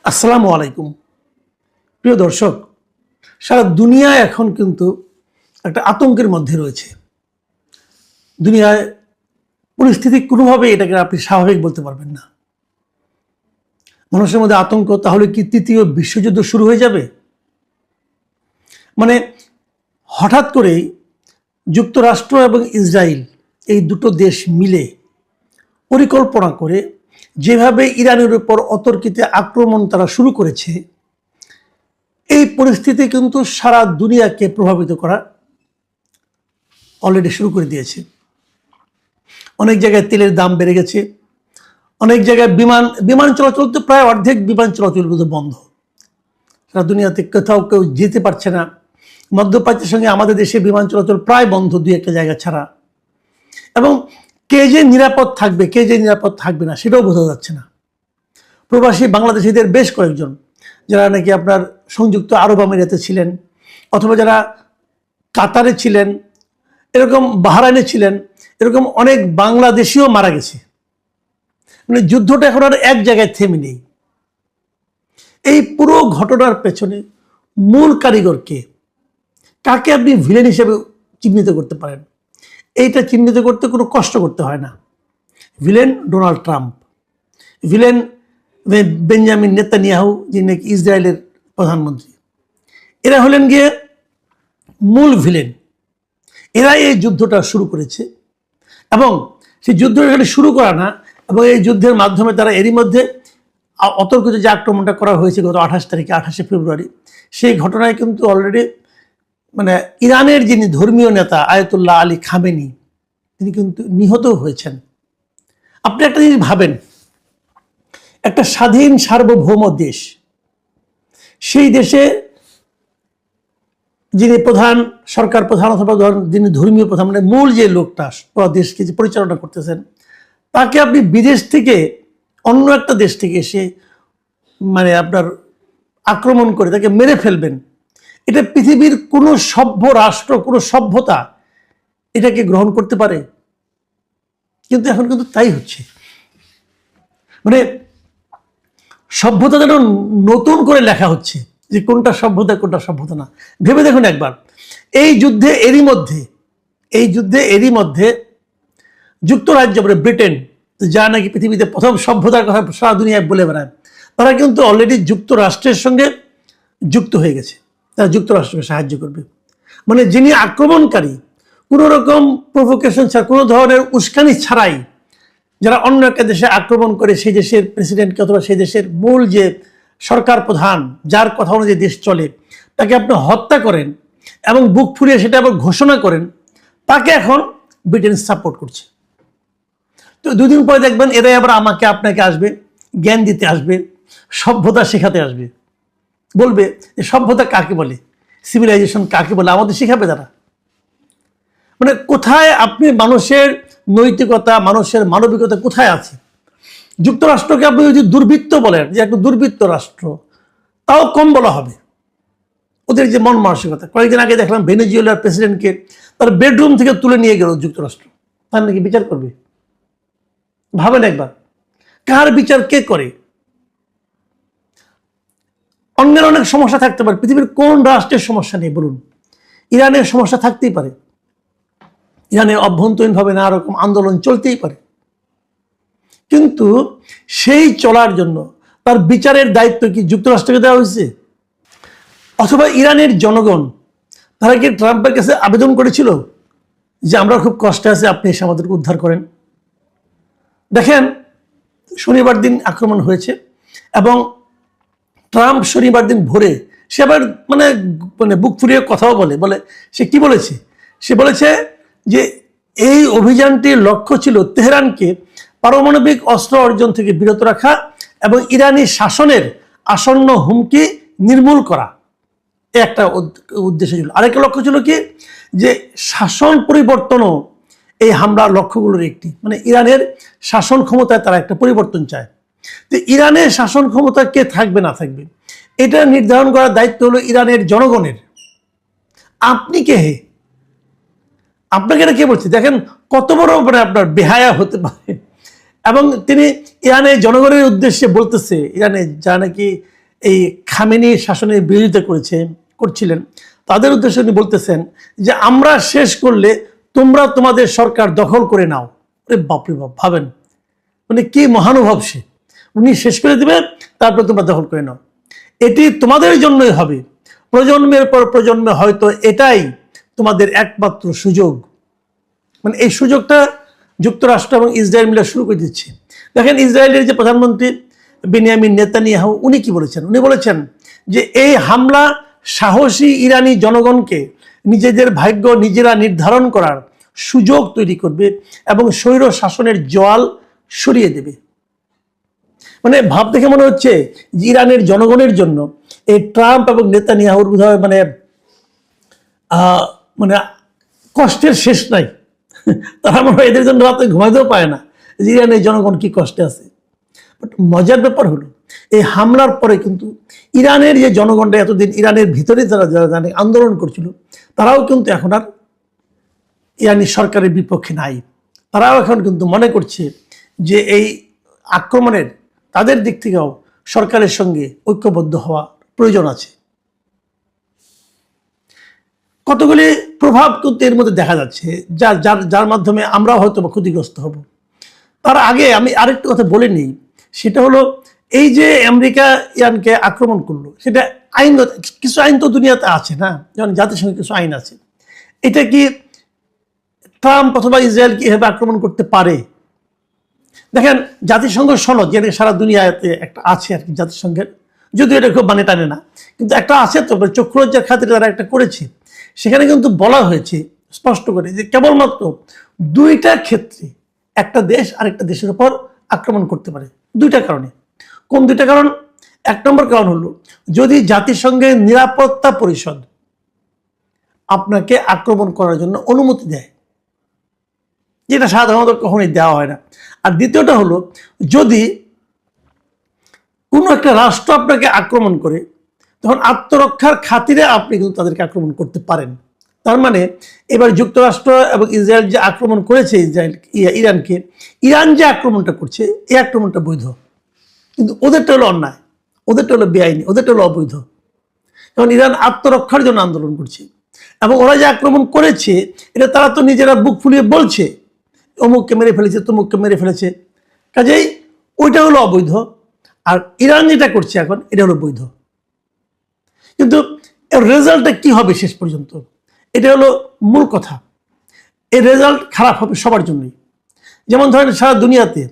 আসসালামু আলাইকুম। প্রিয় দর্শক, সারা দুনিয়া এখন কিন্তু একটা আতঙ্কের মধ্যে রয়েছে। দুনিয়ায় পরিস্থিতি কোনোভাবে এটাকে আপনি স্বাভাবিক বলতে পারবেন না। মানুষের মধ্যে আতঙ্ক, তাহলে কি তৃতীয় বিশ্বযুদ্ধ শুরু হয়ে যাবে? মানে হঠাৎ করেই যুক্তরাষ্ট্র এবং ইসরায়েল এই দুটো দেশ মিলে পরিকল্পনা করে যেভাবে ইরানের উপর অতর্কিত আক্রমণ তারা শুরু করেছে, এই পরিস্থিতি কিন্তু সারা দুনিয়াকে প্রভাবিত করা অলরেডি শুরু করে দিয়েছে। অনেক জায়গায় তেলের দাম বেড়ে গেছে, অনেক জায়গায় বিমান চলাচল তো প্রায় অর্ধেক বিমান চলাচল বন্ধ। সারা দুনিয়াতে কোথাও কেউ যেতে পারছে না। মধ্যপ্রাচ্যের সঙ্গে আমাদের দেশে বিমান চলাচল প্রায় বন্ধ, দুই একটা জায়গা ছাড়া। এবং কে যে নিরাপদ থাকবে, কে যে নিরাপদ থাকবে না, সেটাও বোঝা যাচ্ছে না। প্রবাসী বাংলাদেশিদের বেশ কয়েকজন, যারা নাকি আপনার সংযুক্ত আরব আমিরাতে ছিলেন, অথবা যারা কাতারে ছিলেন, এরকম বাহরাইনে ছিলেন, এরকম অনেক বাংলাদেশিও মারা গেছে। মানে যুদ্ধটা এখন আর এক জায়গায় থেমে নেই। এই পুরো ঘটনার পেছনে মূল কারিগর কে? কাকে আপনি ভিলেন হিসেবে চিহ্নিত করতে পারেন? এইটা চিহ্নিত করতে কোনো কষ্ট করতে হয় না। Villain Donald Trump, villain Benjamin Netanyahu, যিনি নাকি ইসরায়েলের প্রধানমন্ত্রী। এরা হলেন গিয়ে মূল ভিলেন। এরাই এই যুদ্ধটা শুরু করেছে, এবং সেই যুদ্ধটা এখানে শুরু করা না, এবং এই যুদ্ধের মাধ্যমে তারা এরই মধ্যে অতর্কিত যে আক্রমণটা করা হয়েছে গত 28 ফেব্রুয়ারি, সেই ঘটনায় কিন্তু অলরেডি মানে ইরানের যিনি ধর্মীয় নেতা আয়াতুল্লাহ আলী খামেনি, তিনি কিন্তু নিহত হয়েছেন। আপনি একটা জিনিস ভাবেন, একটা স্বাধীন সার্বভৌম দেশ, সেই দেশে যিনি প্রধান, সরকার প্রধান অথবা যিনি ধর্মীয় প্রধান, মানে মূল যে লোকটা পুরো দেশকে যে পরিচালনা করতেছেন, তাকে আপনি বিদেশ থেকে, অন্য একটা দেশ থেকে এসে মানে আপনার আক্রমণ করে তাকে মেরে ফেলবেন, এটা পৃথিবীর কোনো সভ্য রাষ্ট্র, কোনো সভ্যতা এটাকে গ্রহণ করতে পারে? কিন্তু এখন কিন্তু তাই হচ্ছে। মানে সভ্যতা যেন নতুন করে লেখা হচ্ছে, যে কোনটা সভ্যতা কোনটা সভ্যতা না। ভেবে দেখুন একবার, এই যুদ্ধে এরই মধ্যে যুক্তরাজ্য, মানে ব্রিটেন, যা নাকি পৃথিবীতে প্রথম সভ্যতার কথা সারা দুনিয়ায় বলে বেড়ায়, তারা কিন্তু অলরেডি যুক্তরাষ্ট্রের সঙ্গে যুক্ত হয়ে গেছে। তারা যুক্তরাষ্ট্রকে সাহায্য করবে। মানে যিনি আক্রমণকারী, কোনো রকম প্রভোকেশন ছাড়া, কোনো ধরনের উস্কানি ছাড়াই যারা অন্য একটা দেশে আক্রমণ করে, সেই দেশের প্রেসিডেন্টকে অথবা সেই দেশের মূল যে সরকার প্রধান, যার কথা অনুযায়ী দেশ চলে, তাকে আপনি হত্যা করেন এবং বুক ফুলিয়ে সেটা আবার ঘোষণা করেন, তাকে এখন ব্রিটেন সাপোর্ট করছে। তো দুদিন পরে দেখবেন এরাই আবার আমাকে আপনাকে আসবে, জ্ঞান দিতে আসবে, সভ্যতা শেখাতে আসবে, বলবে যে সভ্যতা কাকে বলে, সিভিলাইজেশন কাকে বলে, আমাদের শেখাবে তারা। মানে কোথায় আপনি মানুষের নৈতিকতা, মানুষের মানবিকতা কোথায় আছে? যুক্তরাষ্ট্রকে আপনি যদি দুর্বৃত্ত বলেন, যে একটা দুর্বৃত্ত রাষ্ট্র, তাও কম বলা হবে। ওদের যে মন মানসিকতা, কয়েকদিন আগে দেখলাম ভেনেজুয়েলার প্রেসিডেন্টকে তার বেডরুম থেকে তুলে নিয়ে গেল যুক্তরাষ্ট্র, তার নাকি বিচার করবে। ভাবেন একবার, কার বিচার কে করে? অন্যের অনেক সমস্যা থাকতে পারে, পৃথিবীর কোন রাষ্ট্রের সমস্যা নেই বলুন? ইরানের সমস্যা থাকতেই পারে, ইরানের অভ্যন্তরীণভাবে নানা রকম আন্দোলন চলতেই পারে, কিন্তু সেই চলার জন্য তার বিচারের দায়িত্ব কি যুক্তরাষ্ট্রকে দেওয়া হয়েছে? অথবা ইরানের জনগণ, তারা কি ট্রাম্পের কাছে আবেদন করেছিল যে আমরা খুব কষ্টে আছি, আপনি এসে আমাদেরকে উদ্ধার করেন? দেখেন, শনিবার দিন আক্রমণ হয়েছে, এবং ট্রাম্প শনিবার দিন ভোরে সে আবার মানে মানে বুক ফুরিয়ে কথাও বলে সে কি বলেছে? সে বলেছে যে এই অভিযানটির লক্ষ্য ছিল তেহরানকে পারমাণবিক অস্ত্র অর্জন থেকে বিরত রাখা এবং ইরানি শাসনের আসন্ন হুমকি নির্মূল করা। একটা উদ্দেশ্য ছিল। আরেকটা লক্ষ্য ছিল কি, যে শাসন পরিবর্তনও এই হামলার লক্ষ্যগুলোর একটি। মানে ইরানের শাসন ক্ষমতায় তারা একটা পরিবর্তন চায়। তো ইরানের শাসন ক্ষমতা কে থাকবে না থাকবে, এটা নির্ধারণ করার দায়িত্ব হলো ইরানের জনগণের। আপনি কে? আপনাকে এটা কে বলছে? দেখেন কত বড় মানে আপনার বেহায়া হতে পারে। এবং তিনি ইরানের জনগণের উদ্দেশ্যে বলতেছে, ইরানে যা নাকি এই খামেনি শাসনের বিরোধিতা করছিলেন, তাদের উদ্দেশ্যে উনি বলতেছেন যে আমরা শেষ করলে তোমরা তোমাদের সরকার দখল করে নাও। আরে বাপরে বাপ, ভাবেন মানে কি মহানুভব সে। উনি শেষ করে দিবে, তারপরে তোমরা দখল করে নাও। এটি তোমাদের জন্যই হবে, প্রজন্মের পর প্রজন্মে হয়তো এটাই তোমাদের একমাত্র সুযোগ। মানে এই সুযোগটা যুক্তরাষ্ট্র এবং ইসরায়েল মিলে শুরু করে দিচ্ছে। দেখেন ইসরায়েলের যে প্রধানমন্ত্রী বেনিয়ামিন নেতানিয়াহু, উনি কি বলেছেন? উনি বলেছেন যে এই হামলা সাহসী ইরানি জনগণকে নিজেদের ভাগ্য নিজেরা নির্ধারণ করার সুযোগ তৈরি করবে এবং স্বৈর শাসনের জোয়াল সরিয়ে দেবে। মানে ভাব দেখে মনে হচ্ছে যে ইরানের জনগণের জন্য এই ট্রাম্প এবং নেতানিয়াহুর বোধহয় মানে মানে কষ্টের শেষ নাই। তারা মনে হয় এদের জন্য রাতে ঘুমাইতেও পায় না যে ইরানের জনগণ কি কষ্টে আছে। বাট মজার ব্যাপার হলো এই হামলার পরে কিন্তু ইরানের যে জনগণরা এতদিন ইরানের ভিতরে যারা আন্দোলন করছিল, তারাও কিন্তু এখন আর ইরানি সরকারের বিপক্ষে নাই। তারাও এখন কিন্তু মনে করছে যে এই আক্রমণের তাদের দিক থেকেও সরকারের সঙ্গে ঐক্যবদ্ধ হওয়া প্রয়োজন আছে। কতগুলি প্রভাব কিন্তু এর মধ্যে দেখা যাচ্ছে, যার মাধ্যমে আমরাও হয়তো ক্ষতিগ্রস্ত হব। তার আগে আমি আরেকটু কথা বলে নিই, সেটা হলো এই যে আমেরিকা ইরানকে আক্রমণ করলো, সেটা আইন, কিছু আইন তো দুনিয়াতে আছে না, যেমন জাতিসংঘের কিছু আইন আছে। এটা কি ট্রাম্প অথবা ইসরায়েল কি এভাবে আক্রমণ করতে পারে? দেখেন জাতিসংঘ সনদ, যেটা সারা দুনিয়াতে একটা আছে আর কি জাতিসংঘের, যদিও এটা খুব মানে টানে না, কিন্তু একটা আছে, তো চক্ষুলজ্জার খাতিরে তারা একটা করেছে। সেখানে কিন্তু বলা হয়েছে স্পষ্ট করে যে কেবলমাত্র দুইটা ক্ষেত্রে একটা দেশ আরেকটা দেশের উপর আক্রমণ করতে পারে, দুইটা কারণে। কোন দুইটা কারণ? এক নম্বর কারণ হলো যদি জাতিসংঘের নিরাপত্তা পরিষদ আপনাকে আক্রমণ করার জন্য অনুমতি দেয়, যেটা সাধারণত কখনোই দেওয়া হয় না। আর দ্বিতীয়টা হলো যদি কোনো একটা রাষ্ট্র আপনাকে আক্রমণ করে, তখন আত্মরক্ষার খাতিরে আপনি কিন্তু তাদেরকে আক্রমণ করতে পারেন। তার মানে এবার যুক্তরাষ্ট্র এবং ইসরায়েল যে আক্রমণ করেছে ইরানকে, ইরান যে আক্রমণটা করছে, এই আক্রমণটা বৈধ, কিন্তু ওদেরটা হলো অন্যায়, ওদেরটা হলো বেআইনি, ওদেরটা হলো অবৈধ। কারণ ইরান আত্মরক্ষার জন্য আন্দোলন করছে, এবং ওরা যে আক্রমণ করেছে এটা তারা তো নিজেরা বুক ফুলিয়ে বলছে অমুককে মেরে ফেলেছে, তমুককে মেরে ফেলেছে, কাজেই ওইটা হলো অবৈধ। আর ইরান যেটা করছে এখন, এটা হলো বৈধ। কিন্তু এর রেজাল্টটা কি হবে শেষ পর্যন্ত, এটা হলো মূল কথা। এর রেজাল্ট খারাপ হবে সবার জন্যই। যেমন ধরেন সারা দুনিয়াতে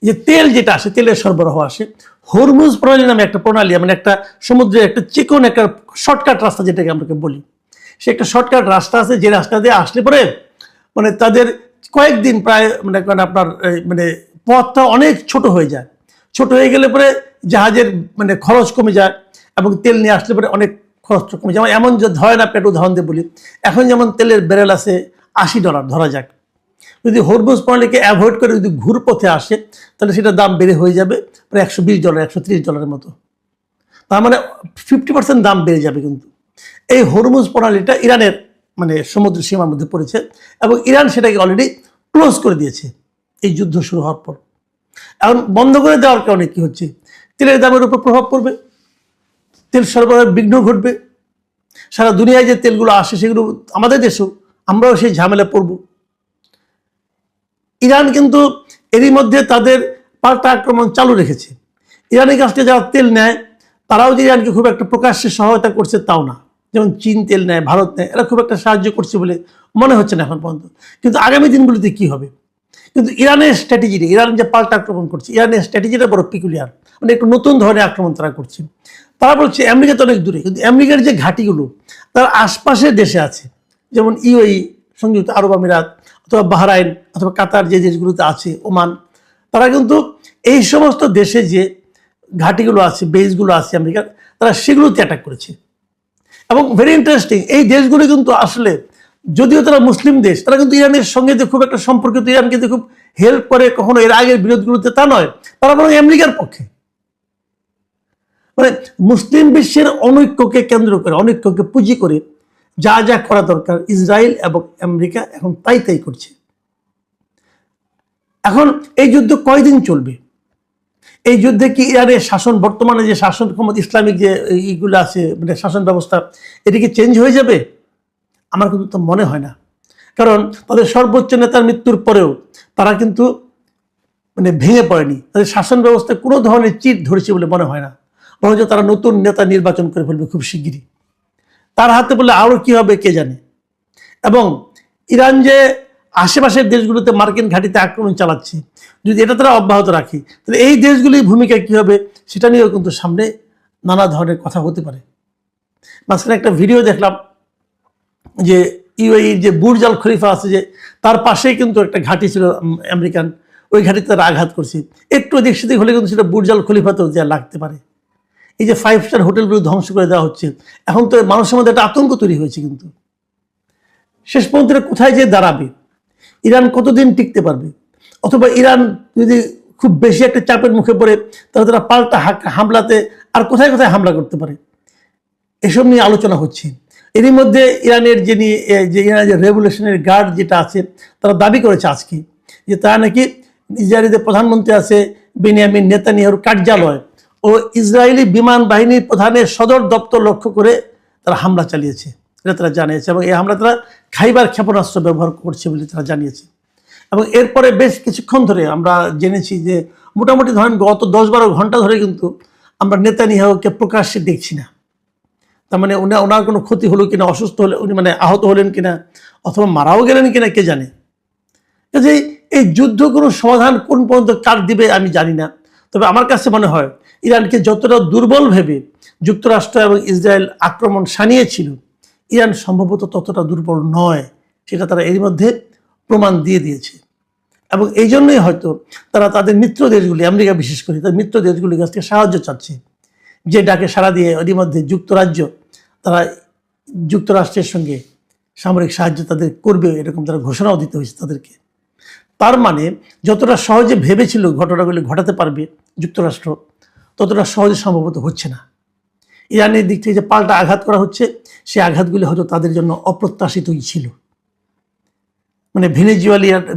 যে তেল যেটা আসে, তেলের সরবরাহ আসে, হরমুজ প্রণালী নামে একটা প্রণালী, মানে একটা সমুদ্রের একটা চিকন একটা শর্টকাট রাস্তা যেটাকে আমরা বলি, সে একটা শর্টকাট রাস্তা আছে, যে রাস্তা দিয়ে আসলে পরে মানে তাদের কয়েকদিন প্রায় মানে আপনার মানে পথটা অনেক ছোট হয়ে যায়। ছোট হয়ে গেলে পরে জাহাজের মানে খরচ কমে যায়, এবং তেল নিয়ে আসলে পরে অনেক খরচ কমে যায়। যেমন এমন যে ধরে না, পেট উদাহরণ দিয়ে বলি, এখন যেমন তেলের ব্যারেল আছে $80 ধরা যাক, যদি হরমুজ প্রণালীকে অ্যাভয়েড করে যদি ঘুর পথে আসে, তাহলে সেটার দাম বেড়ে হয়ে যাবে প্রায় $120, $130 মতো। তার মানে 50% দাম বেড়ে যাবে। কিন্তু এই হরমুজ প্রণালীটা ইরানের মানে সমুদ্র সীমার মধ্যে পড়েছে, এবং ইরান সেটাকে অলরেডি ক্লোজ করে দিয়েছে এই যুদ্ধ শুরু হওয়ার পর। এখন বন্ধ করে দেওয়ার কারণে কি হচ্ছে, তেলের দামের উপর প্রভাব পড়বে, তেল সরবরাহের বিঘ্ন ঘটবে। সারা দুনিয়ায় যে তেলগুলো আসে সেগুলো আমাদের দেশেও, আমরাও সেই ঝামেলা পড়ব। ইরান কিন্তু এরই মধ্যে তাদের পাল্টা আক্রমণ চালু রেখেছে। ইরানের কাছ থেকে যারা তেল নেয়, তারাও যে ইরানকে খুব একটা প্রকাশ্যে সহায়তা করছে তাও না। যেমন চীন তেল নেয়, ভারত নেয়, এরা খুব একটা সাহায্য করছে বলে মনে হচ্ছে না এখন পর্যন্ত। কিন্তু আগামী দিনগুলিতে কি হবে? কিন্তু ইরানের স্ট্র্যাটেজিটা, ইরান যে পাল্টা আক্রমণ করছে, ইরানের স্ট্র্যাটেজিটা বড় পিকুলিয়ার, মানে একটু নতুন ধরনের আক্রমণ তারা করছে। তারা বলছে আমেরিকা তো অনেক দূরে, কিন্তু আমেরিকার যে ঘাঁটিগুলো তার আশপাশের দেশে আছে, যেমন ইউএই, সংযুক্ত আরব আমিরাত, অথবা বাহরাইন, অথবা কাতার, যে দেশগুলোতে আছে, ওমান, তারা কিন্তু এই সমস্ত দেশে যে ঘাঁটিগুলো আছে, বেসগুলো আছে আমেরিকার, তারা সেগুলোতে অ্যাটাক করেছে। এবং ভেরি ইন্টারেস্টিং, এই দেশগুলো কিন্তু আসলে যদিও তারা মুসলিম দেশ, তারা কিন্তু ইরানের সঙ্গে যে খুব একটা সম্পর্কিত, ইরানকে যে খুব হেল্প করে কখনো এর আগের বিরোধগুলোতে, তা নয়, তারা বরং আমেরিকার পক্ষে। মানে মুসলিম বিশ্বের অনৈক্যকে কেন্দ্র করে, অনৈক্যকে পুঁজি করে যা যা করা দরকার ইসরায়েল এবং আমেরিকা এখন তাই করছে। এখন এই যুদ্ধ কয়দিন চলবে? এই যুদ্ধে কি ইরানের শাসন, বর্তমানে যে শাসন ক্ষমতা, ইসলামিক যে এইগুলো আছে, মানে শাসন ব্যবস্থা, এটা কি চেঞ্জ হয়ে যাবে? আমার কিন্তু তো মনে হয় না। কারণ তাদের সর্বোচ্চ নেতার মৃত্যুর পরেও তারা কিন্তু মানে ভেঙে পড়েনি, তাদের শাসন ব্যবস্থায় কোনো ধরনের চিট ধরেছে বলে মনে হয় না। বরঞ্চ তারা নতুন নেতা নির্বাচন করে ফেলবে খুব শিগগিরই। তার হাতে বলে আরও কী হবে কে জানে। এবং ইরান যে আশেপাশের দেশগুলোতে মার্কিন ঘাঁটিতে আক্রমণ চালাচ্ছে, যদি এটা তারা অব্যাহত রাখে, তাহলে এই দেশগুলির ভূমিকা কী হবে সেটা নিয়েও কিন্তু সামনে নানা ধরনের কথা হতে পারে। মাঝখানে একটা ভিডিও দেখলাম যে ইউএইর যে বুর্জ আল খলিফা আছে, যে তার পাশেই কিন্তু একটা ঘাঁটি ছিল আমেরিকান, ওই ঘাঁটিতে তারা আঘাত করছে। একটু এদিক সেদিক হলে কিন্তু সেটা বুর্জ আল খলিফাতেও যা লাগতে পারে। এই যে 5 স্টার হোটেলগুলো ধ্বংস করে দেওয়া হচ্ছে, এখন তো মানুষের মধ্যে একটা আতঙ্ক তৈরি হয়েছে। কিন্তু শেষ পর্যন্ত কোথায় যেয়ে দাঁড়াবে, ইরান কতদিন টিকতে পারবে, অথবা ইরান যদি খুব বেশি একটা চাপের মুখে পড়ে তাহলে তারা পাল্টা হামলাতে আর কোথায় কোথায় হামলা করতে পারে, এসব নিয়ে আলোচনা হচ্ছে। এরই মধ্যে ইরানের যে ইরানের রেভলিউশনারি গার্ড যেটা আছে, তারা দাবি করেছে আজকে যে তারা নাকি ইসরায়েলের প্রধানমন্ত্রী আছে বেনিয়ামিন নেতানিয়াহুর কার্যালয় ও ইসরায়েলি বিমান বাহিনীর প্রধানের সদর দপ্তর লক্ষ্য করে তারা হামলা চালিয়েছে, এটা তারা জানিয়েছে। এবং এই হামলা তারা খাইবার ক্ষেপণাস্ত্র ব্যবহার করছে বলে তারা জানিয়েছে। এবং এরপরে বেশ কিছুক্ষণ ধরে আমরা জেনেছি যে মোটামুটি ধরেন গত 10-12 ঘন্টা ধরে কিন্তু আমরা নেতানিয়াহুকে প্রকাশ্যে দেখছি না। তার মানে ওনার কোনো ক্ষতি হলো কিনা, অসুস্থ হলে উনি মানে আহত হলেন কিনা, অথবা মারাও গেলেন কিনা কে জানে। কাজেই এই যুদ্ধ কোনো সমাধান কোন পর্যন্ত কার দিবে আমি জানি না। তবে আমার কাছে মনে হয় ইরানকে যতটা দুর্বল ভেবে যুক্তরাষ্ট্র এবং ইসরায়েল আক্রমণ শানিয়েছিল, ইরান সম্ভবত ততটা দুর্বল নয়, সেটা তারা এর মধ্যে প্রমাণ দিয়ে দিয়েছে। এবং এই জন্যই হয়তো তারা তাদের মিত্র দেশগুলি, আমেরিকা বিশেষ করে তাদের মিত্র দেশগুলির কাছ থেকে সাহায্য চাচ্ছে, যে ডাকে সাড়া দিয়ে এরই মধ্যে যুক্তরাজ্য তারা যুক্তরাষ্ট্রের সঙ্গে সামরিক সাহায্য তাদের করবে, এরকম তারা ঘোষণাও দিতে হয়েছে তাদেরকে। তার মানে যতটা সহজে ভেবেছিল ঘটনাগুলি ঘটাতে পারবে যুক্তরাষ্ট্র, ততটা সহজে সম্ভবত হচ্ছে না। ইরানের দিক থেকে যে পাল্টা আঘাত করা হচ্ছে, সেই আঘাতগুলি হয়তো তাদের জন্য অপ্রত্যাশিতই ছিল। মানে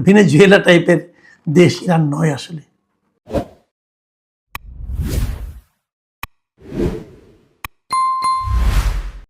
ভেনেজুয়েলা টাইপের দেশ ইরান নয় আসলে।